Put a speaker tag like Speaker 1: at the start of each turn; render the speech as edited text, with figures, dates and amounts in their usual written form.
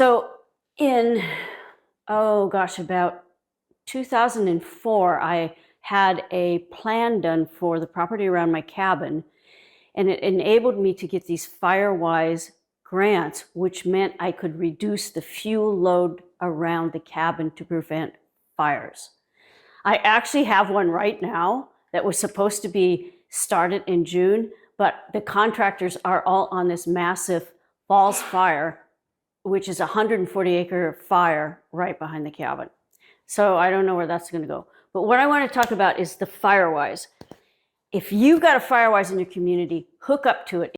Speaker 1: So in, oh gosh, about 2004, I had a plan done for the property around my cabin, and it enabled me to get these Firewise grants, which meant I could reduce the fuel load around the cabin to prevent fires. I actually have one right now that was supposed to be started in June, but the contractors are all on this massive falls fire, which is a 140-acre fire right behind the cabin. So I don't know where that's going to go. But what I want to talk about is the Firewise. If you've got a Firewise in your community, hook up to it.